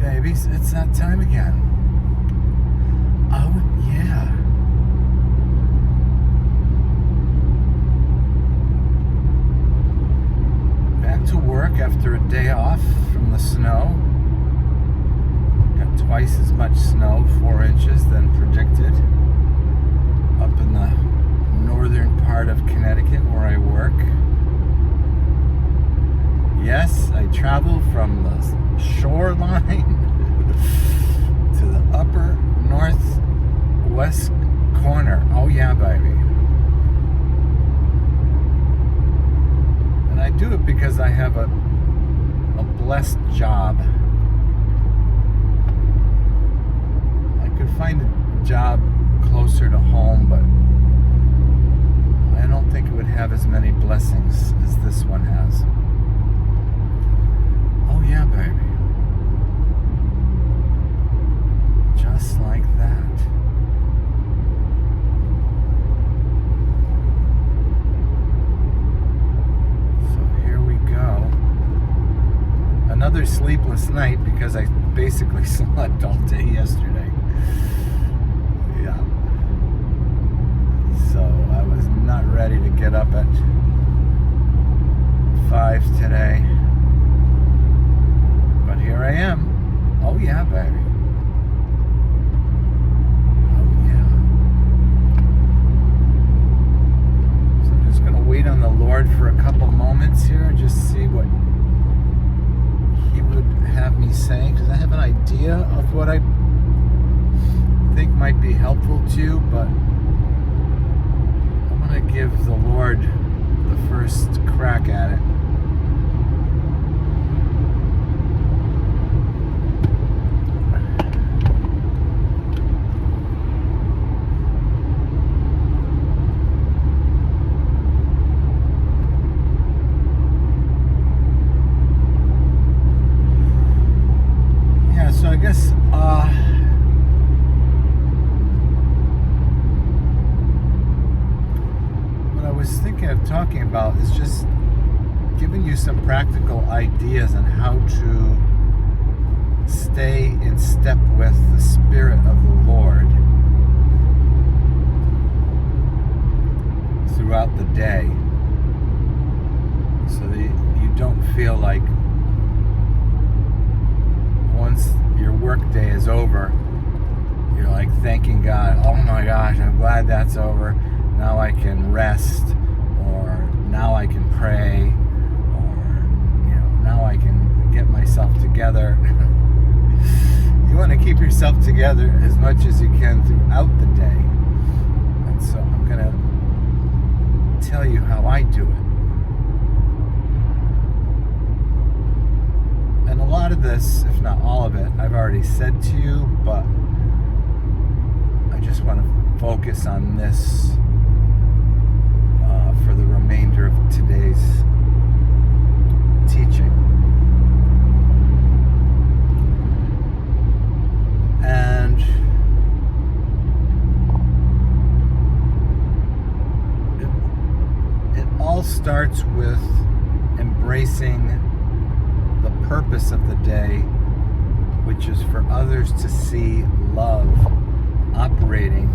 babies, it's that time again. Oh, yeah. Back to work after a day off from the snow. Got twice as much snow, 4 inches, than predicted. Up in the northern part of Connecticut where I work. Yes, I travel from the shoreline to the upper northwest corner. Oh yeah, baby. And I do it because I have a blessed job. I could find a job closer to home, but I don't think it would have as many blessings as this one has. Oh yeah, baby. Just like that. So here we go. Another sleepless night because I basically slept all day yesterday. Yeah. So I was not ready to get up at 5 today. But here I am. Oh yeah, baby. Oh yeah. So I'm just going to wait on the Lord for a couple moments here and just see what He would have me say, because I have an idea of what I think might be helpful to you, but I'm going to give the Lord the first crack at it. So I guess what I was thinking of talking about is just giving you some practical ideas on how to stay in step with the Spirit of the Lord throughout the day, so that you don't feel like once your work day is over, you're like thanking God, oh my gosh, I'm glad that's over. Now I can rest, or now I can pray, or now I can get myself together. You want to keep yourself together as much as you can throughout the day. And so I'm going to tell you how I do it. And a lot of this, if not all of it, I've already said to you, but I just want to focus on this for the remainder of today's teaching. And it all starts with embracing the purpose of the day, which is for others to see love operating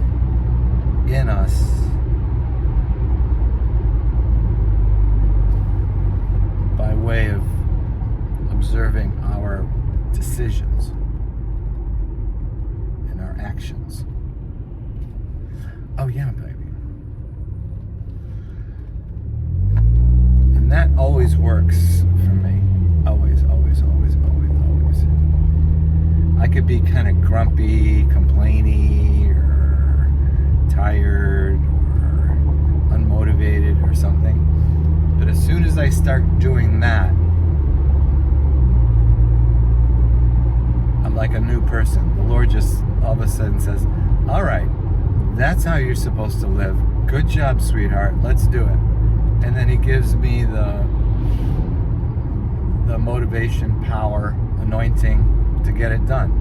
in us by way of observing our decisions and our actions. Oh yeah, baby. And that always works for me. Always, always, always, always, always. I could be kind of grumpy, complainy, or tired, or unmotivated, or something. But as soon as I start doing that, I'm like a new person. The Lord just all of a sudden says, all right, that's how you're supposed to live. Good job, sweetheart. Let's do it. And then He gives me the motivation, power, anointing to get it done.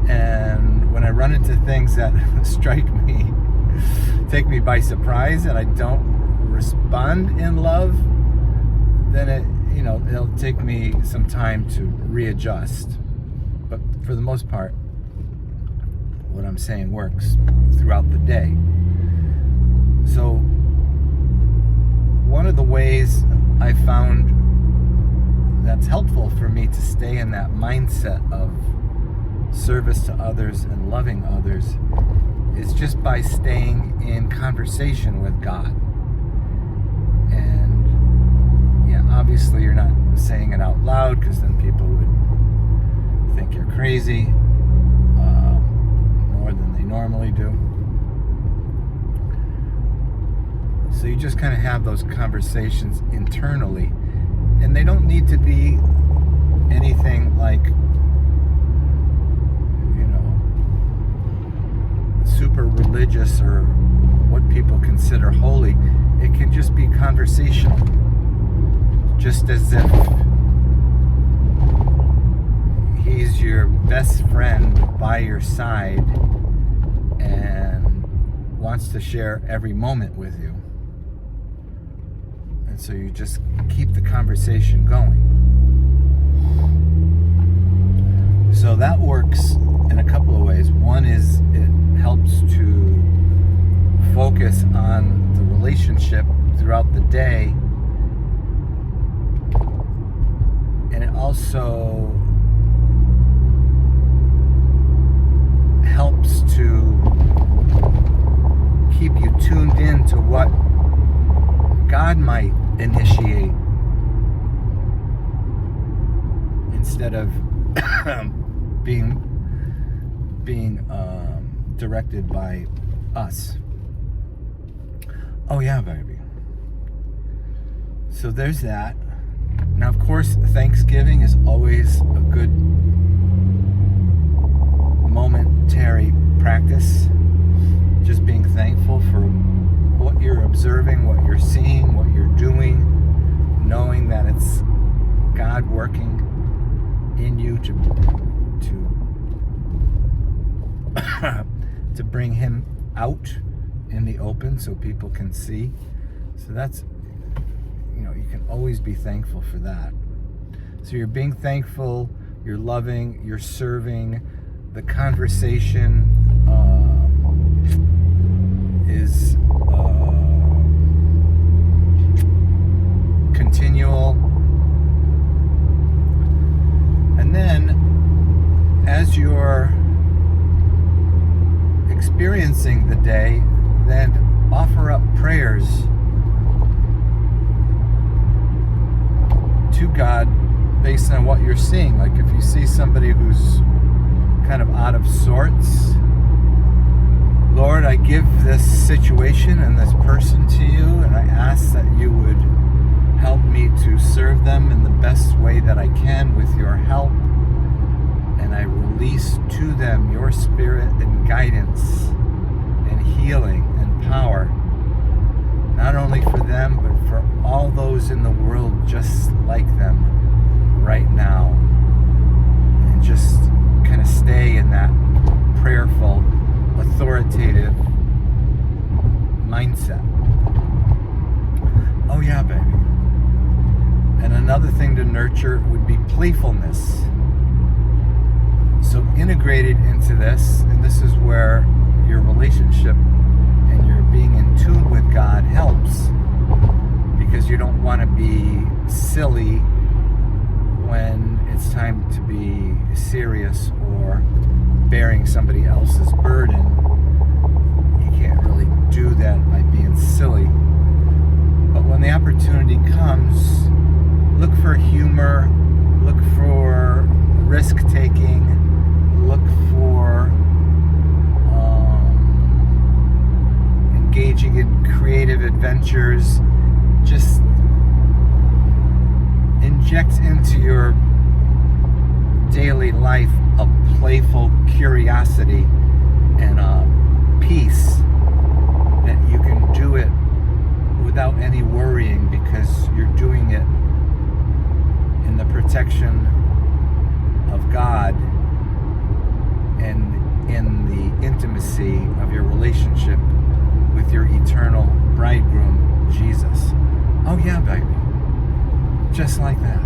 And when I run into things that strike me, take me by surprise, and I don't respond in love, then it'll take me some time to readjust. But for the most part, what I'm saying works throughout the day. So one of the ways I found that's helpful for me to stay in that mindset of service to others and loving others is just by staying in conversation with God. And yeah, obviously you're not saying it out loud, because then people would think you're crazy more than they normally do. So you just kind of have those conversations internally, and they don't need to be anything like, super religious or what people consider holy. It can just be conversational, just as if he's your best friend by your side and wants to share every moment with you. And so you just keep the conversation going. So that works in a couple of ways. One is it helps to focus on the relationship throughout the day, and it also helps to keep you tuned in to what God might initiate instead of being directed by us. Oh yeah, baby. So there's that. Now, of course, Thanksgiving is always a good momentary practice. Just being thankful for what you're observing, what you're seeing, what you're doing, knowing that it's God working in you to bring him out in the open so people can see. So that's, you can always be thankful for that. So you're being thankful, you're loving, you're serving. The conversation is continual. And then as you're experiencing the day, then offer up prayers to God based on what you're seeing. Like if you see somebody who's kind of out of sorts, Lord, I give this situation and this person to you, and I ask that you would help me to serve them in the best way that I can with your help. And I release to them your spirit and guidance and healing and power, not only for them, but for all those in the world just like them right now. And just kind of stay in that prayerful, authoritative mindset. Oh yeah, baby. And another thing to nurture would be playfulness. So integrated into this, and this is where your relationship and your being in tune with God helps, because you don't want to be silly when it's time to be serious or bearing somebody else's burden. You can't really do that by being silly. But when the opportunity comes, look for humor, look for risk-taking, look for engaging in creative adventures. Just inject into your daily life a playful curiosity and a peace that you can do it without any worrying, because you're doing it in the protection of God and in the intimacy of your relationship with your eternal bridegroom, Jesus. Oh yeah, baby. Just like that.